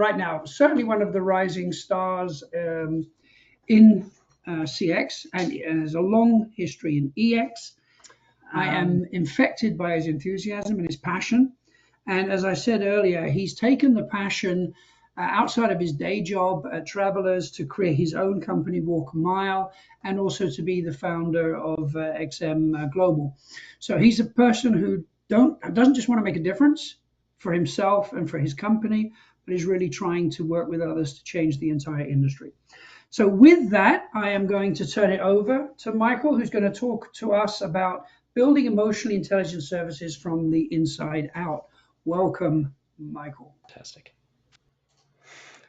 right now, certainly one of the rising stars in CX, and has a long history in EX. I am infected by his enthusiasm and his passion. And as I said earlier, he's taken the passion outside of his day job at Travelers to create his own company, Walk a Mile, and also to be the founder of XM Global. So he's a person who doesn't just want to make a difference for himself and for his company, but is really trying to work with others to change the entire industry. So with that, I am going to turn it over to Michael, who's going to talk to us about building emotionally intelligent services from the inside out. Welcome, Michael. Fantastic.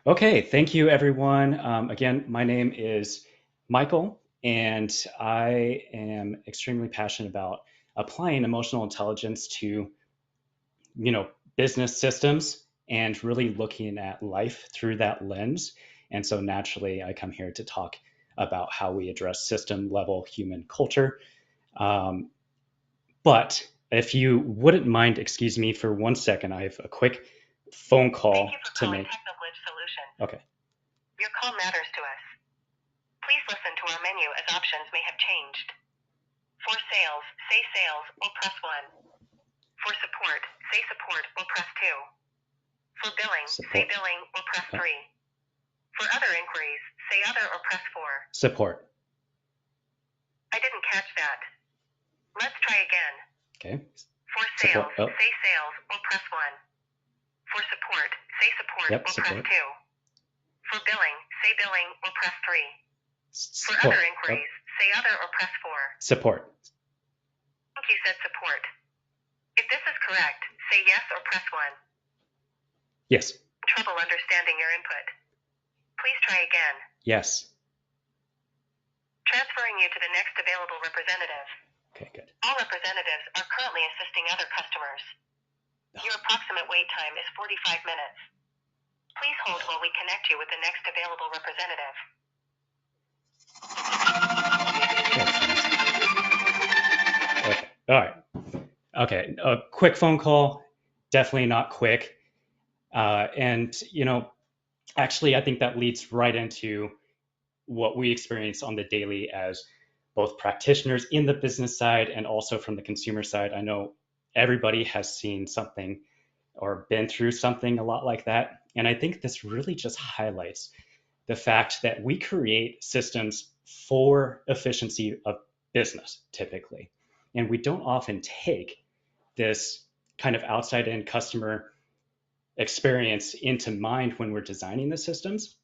Okay, thank you, everyone. Again, my name is Michael, and I am extremely passionate about applying emotional intelligence to, business systems and really looking at life through that lens. And so naturally, I come here to talk about how we address system-level human culture. But if you wouldn't mind, excuse me for 1 second, I have a quick phone call to make. Okay. Your call matters to us. Please listen to our menu as options may have changed. For sales, say sales or press 1. For support, say support or press 2. For billing, say billing or press 3. For other inquiries, say other or press 4. Support. I didn't catch that. Let's try again. Okay. For sales, say sales or press 1. For support, say support or press 2. For billing, say billing or press 3. For other inquiries, say other or press 4. Support. I think you said support. If this is correct, say yes or press 1. Yes. Trouble understanding your input. Please try again. Yes. Transferring you to the next available representative. Okay, good. All representatives are currently assisting other customers. Your approximate wait time is 45 minutes. Please hold while we connect you with the next available representative. Okay. All right. Okay. A quick phone call, definitely not quick. Actually, I think that leads right into what we experience on the daily as both practitioners in the business side and also from the consumer side. I know everybody has seen something or been through something a lot like that. And I think this really just highlights the fact that we create systems for efficiency of business typically. And we don't often take this kind of outside in customer experience into mind when we're designing the systems.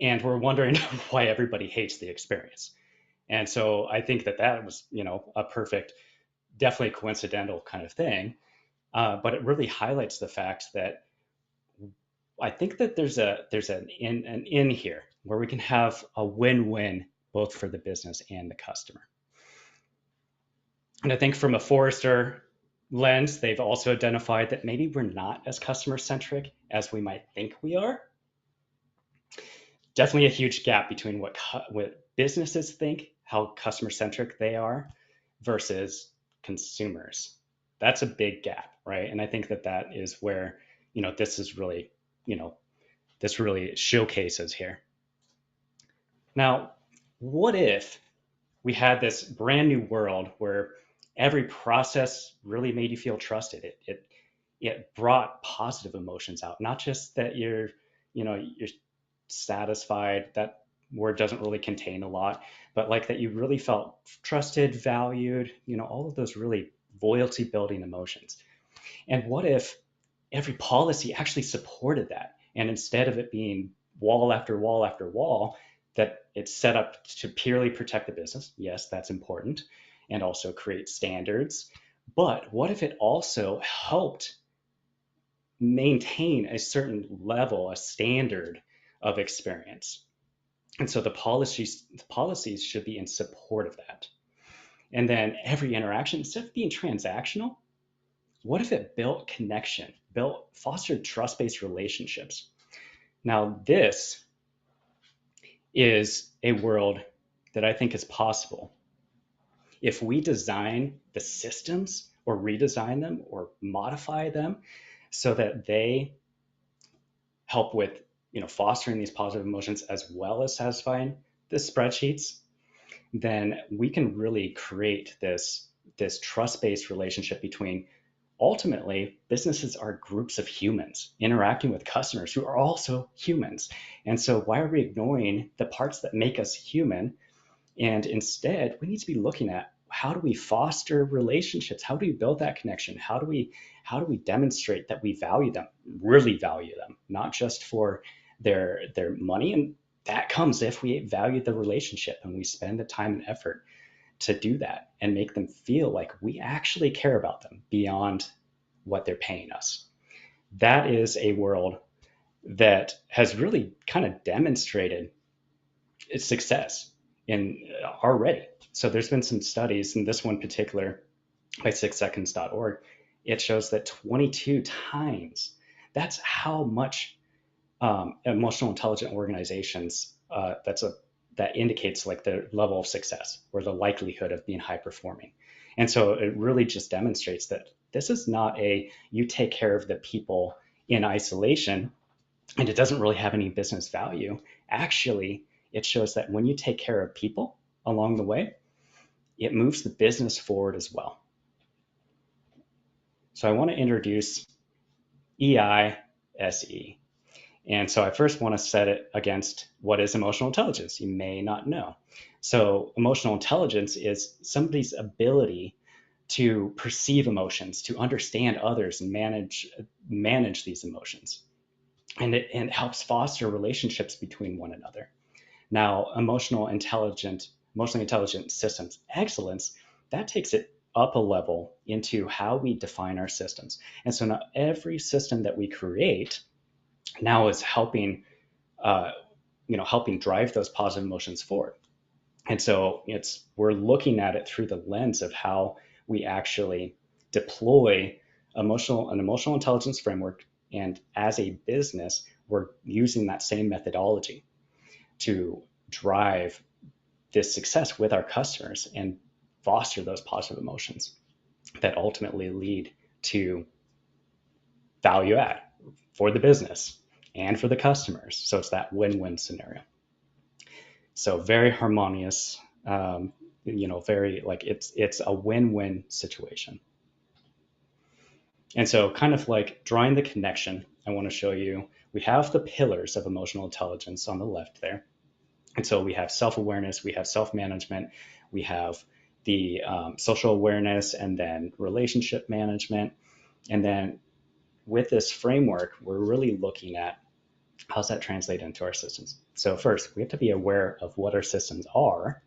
And we're wondering why everybody hates the experience. And so I think that was, a perfect, definitely coincidental kind of thing. But it really highlights the fact that I think that there's an in here where we can have a win-win both for the business and the customer. And I think from a Forrester lens, they've also identified that maybe we're not as customer-centric as we might think we are. Definitely a huge gap between what businesses think, how customer-centric they are, versus consumers. That's a big gap, right? And I think that is where, this is really, this really showcases here. Now, what if we had this brand new world where every process really made you feel trusted? It brought positive emotions out, not just that you're satisfied. That word doesn't really contain a lot, but like that you really felt trusted, valued, all of those really loyalty building emotions. And what if every policy actually supported that? And instead of it being wall after wall after wall, that it's set up to purely protect the business. Yes, that's important. And also create standards. But what if it also helped maintain a certain level, a standard of experience? And so the policies should be in support of that. And then every interaction, instead of being transactional, what if it built connection, fostered trust-based relationships? Now, this is a world that I think is possible if we design the systems or redesign them or modify them so that they help with, fostering these positive emotions as well as satisfying the spreadsheets, then we can really create this trust-based relationship between, ultimately, businesses are groups of humans interacting with customers who are also humans. And so why are we ignoring the parts that make us human? And instead, we need to be looking at, how do we foster relationships? How do we build that connection? How do we demonstrate that we value them, really value them, not just for their money? And that comes if we value the relationship and we spend the time and effort to do that and make them feel like we actually care about them beyond what they're paying us. That is a world that has really kind of demonstrated its success in already. So there's been some studies, and this one particular by 6seconds.org, it shows that 22 times, that's how much emotional intelligent organizations, that indicates like the level of success or the likelihood of being high performing. And so it really just demonstrates that this is not you take care of the people in isolation and it doesn't really have any business value. Actually, it shows that when you take care of people along the way, it moves the business forward as well. So I want to introduce EISE. And so I first want to set it against what is emotional intelligence. You may not know. So emotional intelligence is somebody's ability to perceive emotions, to understand others and manage these emotions. And it helps foster relationships between one another. Now, emotionally intelligent systems excellence, that takes it up a level into how we define our systems. And so now every system that we create now is helping drive those positive emotions forward. And so we're looking at it through the lens of how we actually deploy an emotional intelligence framework. And as a business, we're using that same methodology to drive this success with our customers and foster those positive emotions that ultimately lead to value add for the business and for the customers. So it's that win-win scenario. So very harmonious, very like it's a win-win situation. And so kind of like drawing the connection, I want to show you, we have the pillars of emotional intelligence on the left there. And so we have self-awareness, we have self-management, we have the social awareness, and then relationship management. And then with this framework, we're really looking at how's that translate into our systems. So first, we have to be aware of what our systems are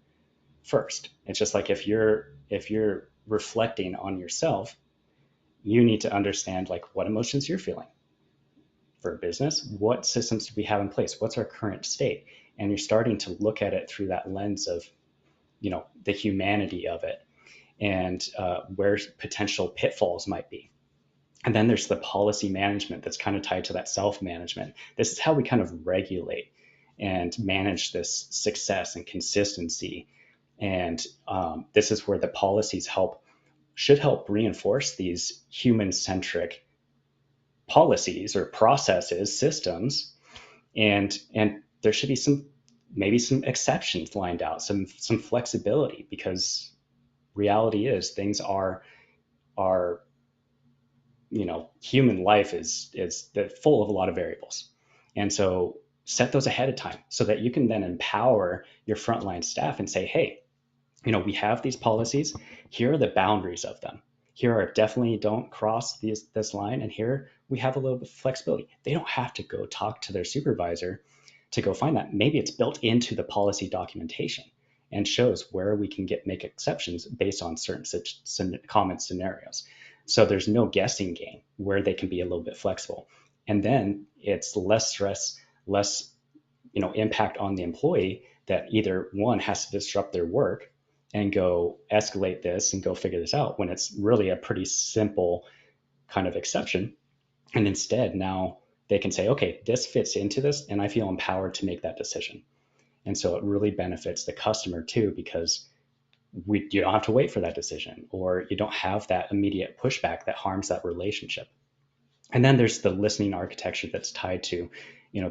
first. It's just like if you're reflecting on yourself, you need to understand like what emotions you're feeling. For a business, what systems do we have in place? What's our current state? And you're starting to look at it through that lens of, the humanity of it and where potential pitfalls might be. And then there's the policy management that's kind of tied to that self-management. This is how we kind of regulate and manage this success and consistency. And this is where the policies should help reinforce these human-centric policies or processes, systems, and there should be maybe some exceptions lined out, some flexibility, because reality is things are human life is full of a lot of variables. And so set those ahead of time so that you can then empower your frontline staff and say, hey, we have these policies. Here are the boundaries of them. Here are definitely don't cross this line. And here we have a little bit of flexibility. They don't have to go talk to their supervisor to go find that. Maybe it's built into the policy documentation and shows where we can make exceptions based on certain common scenarios. So there's no guessing game where they can be a little bit flexible. And then it's less stress, less impact on the employee that either one has to disrupt their work and go escalate this and go figure this out when it's really a pretty simple kind of exception. And instead now they can say, okay, this fits into this and I feel empowered to make that decision. And so it really benefits the customer too, because you don't have to wait for that decision, or you don't have that immediate pushback that harms that relationship. And then there's the listening architecture that's tied to,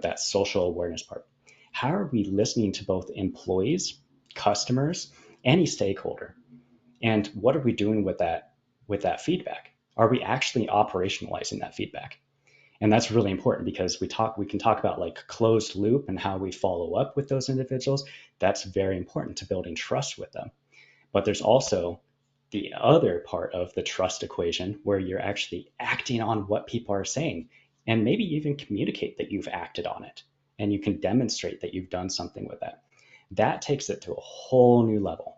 that social awareness part. How are we listening to both employees, customers, any stakeholder? And what are we doing with that feedback? Are we actually operationalizing that feedback? And that's really important because we can talk about like closed loop and how we follow up with those individuals. That's very important to building trust with them. But there's also the other part of the trust equation where you're actually acting on what people are saying and maybe even communicate that you've acted on it and you can demonstrate that you've done something with that. That takes it to a whole new level.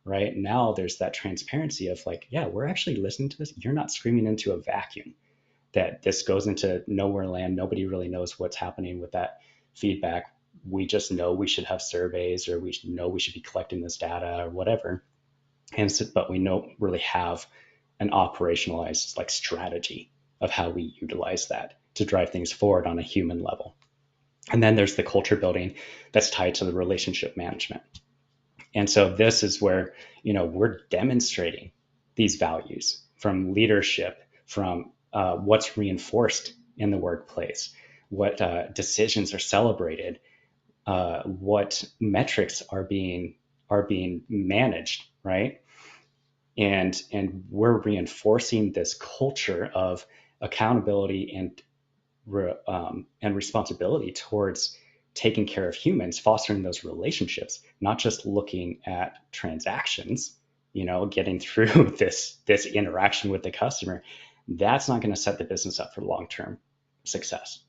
Right now, there's that transparency of like, yeah, we're actually listening to this. You're not screaming into a vacuum that this goes into nowhere land. Nobody really knows what's happening with that feedback. We just know we should have surveys, or we know we should be collecting this data or whatever. And so, but we don't really have an operationalized like strategy of how we utilize that to drive things forward on a human level. And then there's the culture building that's tied to the relationship management. And so this is where, we're demonstrating these values from leadership, from what's reinforced in the workplace, what decisions are celebrated, what metrics are being managed, right? And we're reinforcing this culture of accountability and responsibility towards taking care of humans, fostering those relationships, not just looking at transactions, getting through this interaction with the customer. That's not going to set the business up for long-term success.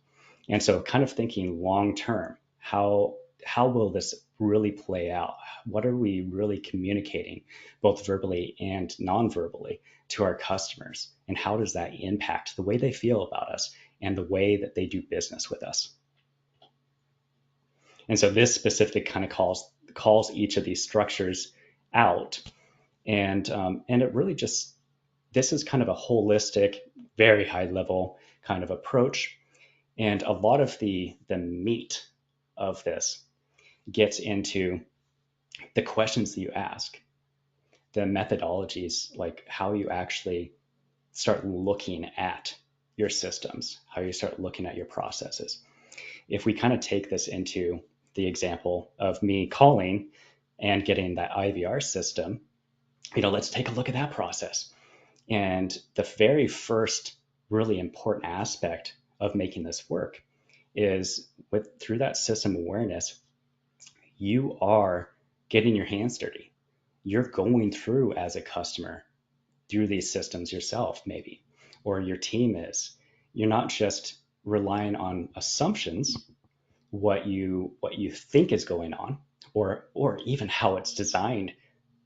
And so kind of thinking long-term, how will this really play out? What are we really communicating, both verbally and non-verbally, to our customers? And how does that impact the way they feel about us and the way that they do business with us? And so this specific kind of calls each of these structures out, and it really just, this is kind of a holistic, very high level kind of approach, and a lot of the meat of this gets into the questions that you ask, the methodologies, like how you actually start looking at your systems, how you start looking at your processes. If we kind of take this into the example of me calling and getting that IVR system, let's take a look at that process. And the very first really important aspect of making this work is through that system awareness, you are getting your hands dirty. You're going through as a customer through these systems yourself, maybe, or your team is. You're not just relying on assumptions, what you think is going on, or even how it's designed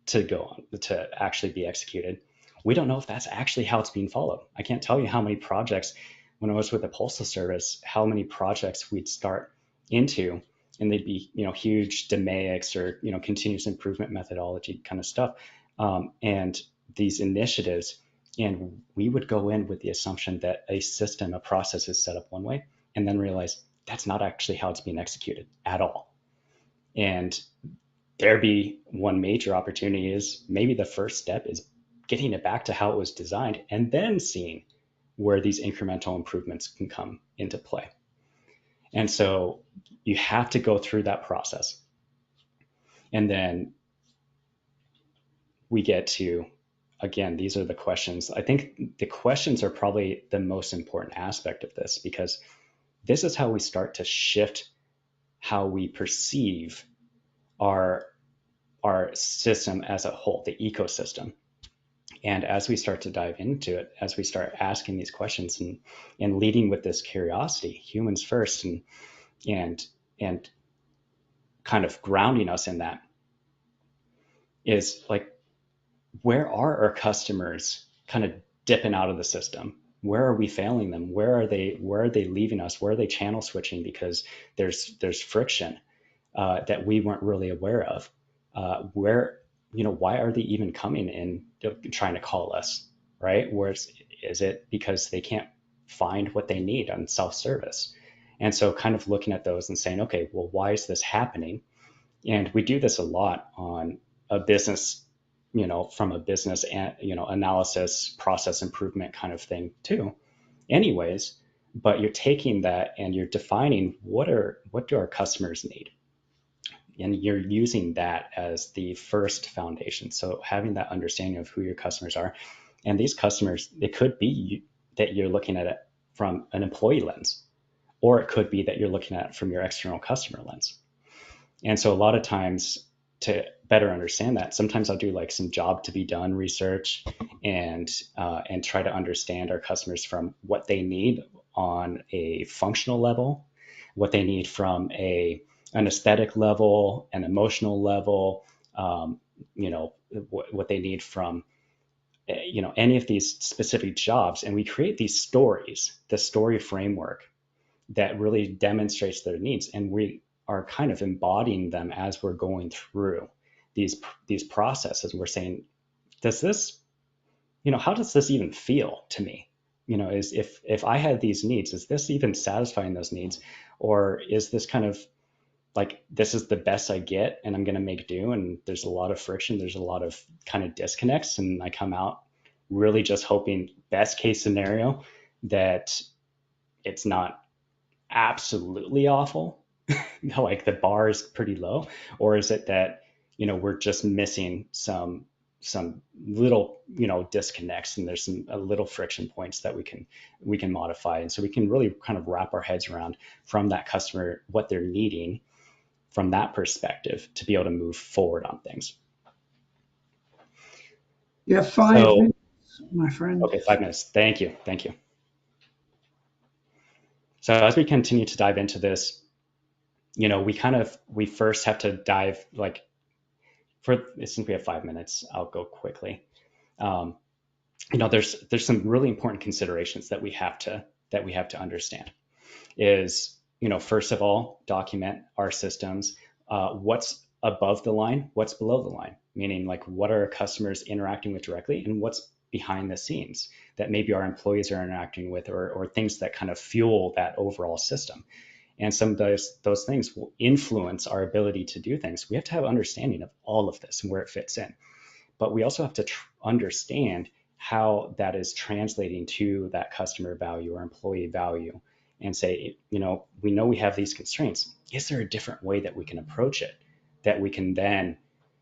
to go on to actually be executed. We don't know if that's actually how it's being followed. I can't tell you how many projects, when I was with the Postal Service, how many projects we'd start into, and they'd be huge DMAICs or continuous improvement methodology kind of stuff, and these initiatives, and we would go in with the assumption that a system, a process is set up one way, and then realize that's not actually how it's being executed at all. And there'd be one major opportunity is maybe the first step is getting it back to how it was designed, and then seeing where these incremental improvements can come into play. And so you have to go through that process. And then we get to, again, these are the questions. I think the questions are probably the most important aspect of this, because this is how we start to shift how we perceive our system as a whole, the ecosystem. And as we start to dive into it, as we start asking these questions and leading with this curiosity, humans first, and kind of grounding us in that, is like, where are our customers kind of dipping out of the system? Where are we failing them? Where are they leaving us? Where are they channel switching because there's friction that we weren't really aware of? Why are they even coming in trying to call us, right? Is it because they can't find what they need on self-service? And so kind of looking at those and saying, okay, well, why is this happening? And we do this a lot on a business, from a business, analysis, process improvement kind of thing too, anyways, but you're taking that and you're defining what do our customers need, and you're using that as the first foundation. So having that understanding of who your customers are, and these customers, it could be that you're looking at it from an employee lens, or it could be that you're looking at it from your external customer lens. And so a lot of times, to better understand that, sometimes I'll do like some job to be done research and try to understand our customers from what they need on a functional level, what they need from an aesthetic level, an emotional level, what they need from any of these specific jobs, and we create these stories, the story framework that really demonstrates their needs, and we are kind of embodying them as we're going through these processes. We're saying, does this, how does this even feel to me? Is if I had these needs, is this even satisfying those needs, or is this kind of like, this is the best I get and I'm going to make do, and there's a lot of friction, there's a lot of kind of disconnects, and I come out really just hoping, best case scenario, that it's not absolutely awful, like the bar is pretty low, or is it that we're just missing some little disconnects, and there's some a little friction points that we can modify, and so we can really kind of wrap our heads around from that customer what they're needing from that perspective to be able to move forward on things. You have 5 minutes, my friend. Okay, 5 minutes. Thank you. So as we continue to dive into this, we first have to dive, like, since we have 5 minutes, I'll go quickly. There's some really important considerations that we have to understand. Is, first of all, document our systems. What's above the line, what's below the line, meaning like what are our customers interacting with directly, and what's behind the scenes that maybe our employees are interacting with, or things that kind of fuel that overall system. And some of those things will influence our ability to do things. We have to have understanding of all of this and where it fits in. But we also have to understand how that is translating to that customer value or employee value, and say, we know we have these constraints. Is there a different way that we can approach it, that we can then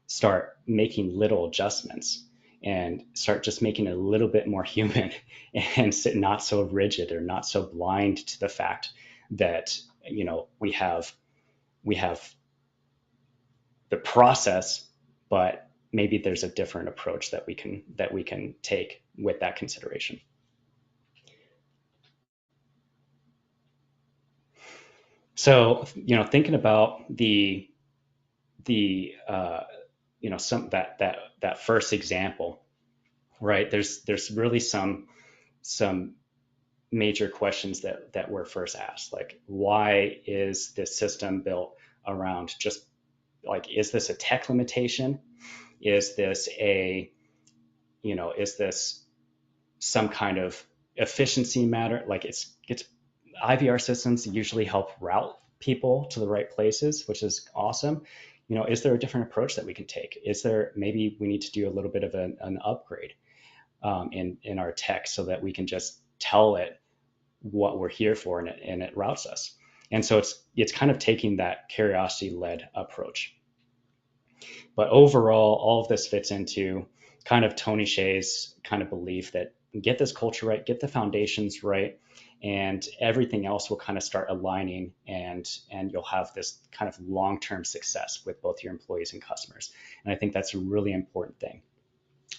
start making little adjustments and start just making it a little bit more human, and not so rigid or not so blind to the fact that we have the process, but maybe there's a different approach that we can take with that consideration. So, thinking about that first example, right? There's really some major questions that were first asked, like, why is this system built around just like, is this a tech limitation? Is this is this some kind of efficiency matter? Like, it's IVR systems usually help route people to the right places, which is awesome. Is there a different approach that we can take? Is there, maybe we need to do a little bit of an upgrade in our tech, so that we can just tell it what we're here for, and it routes us. And so it's kind of taking that curiosity-led approach. But overall, all of this fits into kind of Tony Hsieh's kind of belief that get this culture right, get the foundations right, and everything else will kind of start aligning, and you'll have this kind of long-term success with both your employees and customers. And I think that's a really important thing.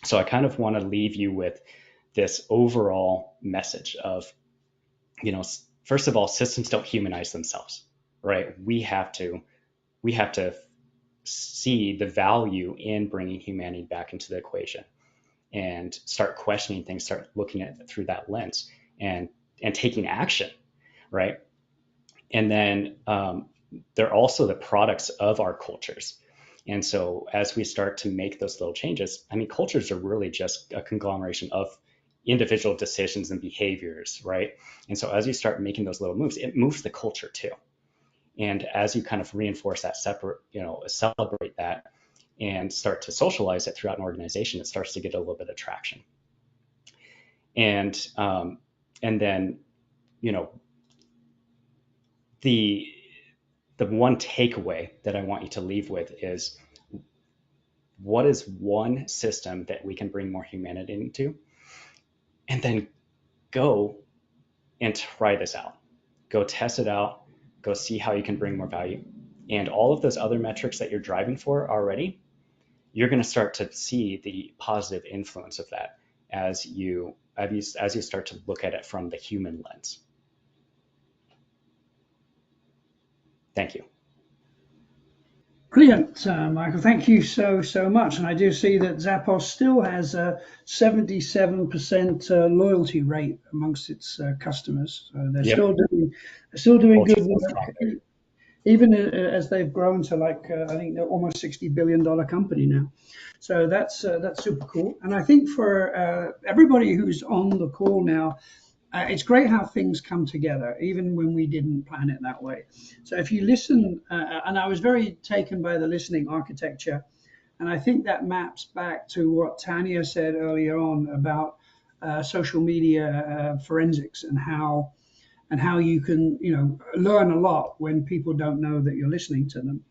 So I kind of want to leave you with this overall message of, first of all, systems don't humanize themselves, right? We have to see the value in bringing humanity back into the equation, and start questioning things, start looking at it through that lens, and taking action, right? And then they're also the products of our cultures. And so as we start to make those little changes, cultures are really just a conglomeration of individual decisions and behaviors, right? And so as you start making those little moves, it moves the culture too. And as you kind of reinforce that, celebrate that, and start to socialize it throughout an organization, it starts to get a little bit of traction. And then you know, the one takeaway that I want you to leave with is, what is one system that we can bring more humanity into? And then go and try this out. Go test it out. Go see how you can bring more value. And all of those other metrics that you're driving for already, you're going to start to see the positive influence of that as you start to look at it from the human lens. Thank you. Brilliant, Michael. Thank you so much. And I do see that Zappos still has a 77% loyalty rate amongst its customers. So they're Yep. still doing good Culture's work, strong there. even as they've grown to, like, I think they're almost $60 billion company now. So that's super cool. And I think for everybody who's on the call now, it's great how things come together, even when we didn't plan it that way. So if you listen, and I was very taken by the listening architecture, and I think that maps back to what Tanya said earlier on about social media forensics, and how you can, learn a lot when people don't know that you're listening to them.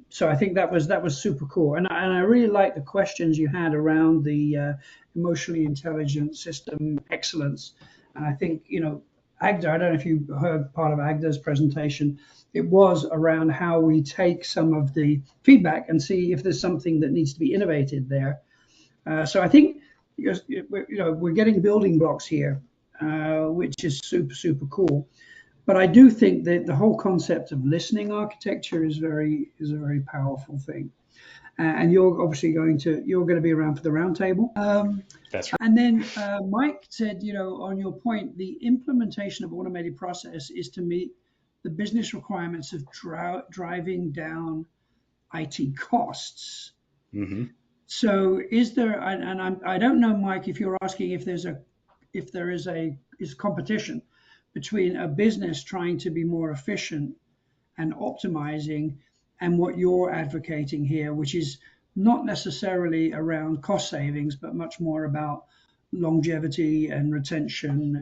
So I think that was super cool, and I really like the questions you had around the emotionally intelligent system excellence. And I think, Agda, I don't know if you heard part of Agda's presentation. It was around how we take some of the feedback and see if there's something that needs to be innovated there. So I think, we're getting building blocks here, which is super cool. But I do think that the whole concept of listening architecture is a very powerful thing. And you're obviously going to be around for the roundtable. That's right. And then Mike said, on your point, the implementation of automated process is to meet the business requirements of driving down IT costs. Mm-hmm. So is there, I don't know, Mike, if you're asking if there is competition between a business trying to be more efficient and optimizing, and what you're advocating here, which is not necessarily around cost savings, but much more about longevity and retention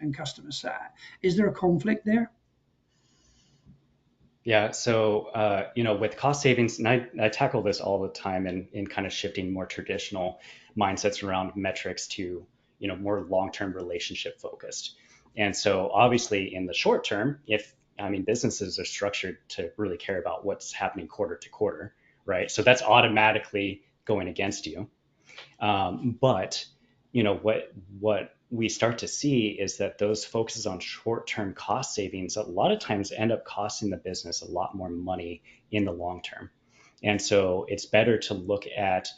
and customer sat. Is there a conflict there? Yeah, so with cost savings, and I tackle this all the time in kind of shifting more traditional mindsets around metrics to more long-term relationship focused. And so obviously in the short term, businesses are structured to really care about what's happening quarter to quarter, right? So that's automatically going against you. But what we start to see is that those focuses on short-term cost savings a lot of times end up costing the business a lot more money in the long term. And so it's better to look at,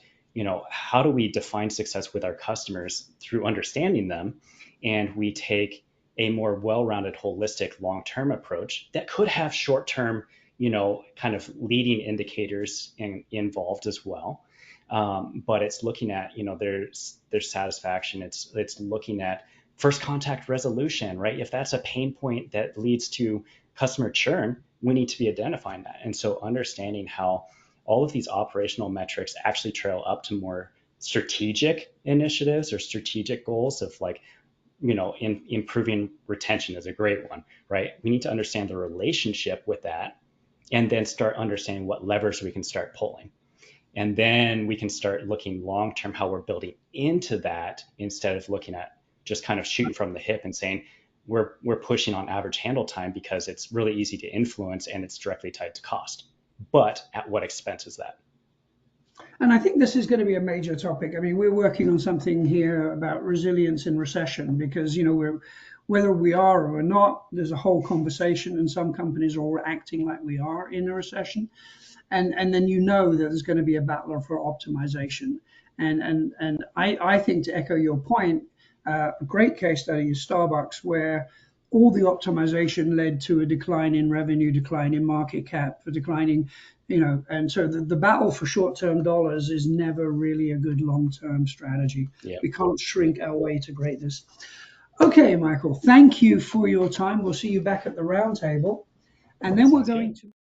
how do we define success with our customers through understanding them, and we take a more well-rounded, holistic, long-term approach that could have short-term, kind of leading indicators involved as well. But it's looking at, their satisfaction. It's looking at first contact resolution, right? If that's a pain point that leads to customer churn, we need to be identifying that. And so understanding how all of these operational metrics actually trail up to more strategic initiatives or strategic goals of, like, improving retention is a great one, right? We need to understand the relationship with that, and then start understanding what levers we can start pulling. And then we can start looking long-term how we're building into that, instead of looking at just kind of shooting from the hip and saying we're pushing on average handle time because it's really easy to influence and it's directly tied to cost. But at what expense is that? And I think this is going to be a major topic. I mean, we're working on something here about resilience in recession, because, whether we are or not, there's a whole conversation, and some companies are all acting like we are in a recession. And then that there's going to be a battle for optimization. And I think, to echo your point, a great case study is Starbucks, where all the optimization led to a decline in revenue, decline in market cap, a declining, and so the battle for short-term dollars is never really a good long-term strategy. Yeah. We can't shrink our way to greatness. Okay, Michael, thank you for your time. We'll see you back at the roundtable. And then we're Sounds good. going to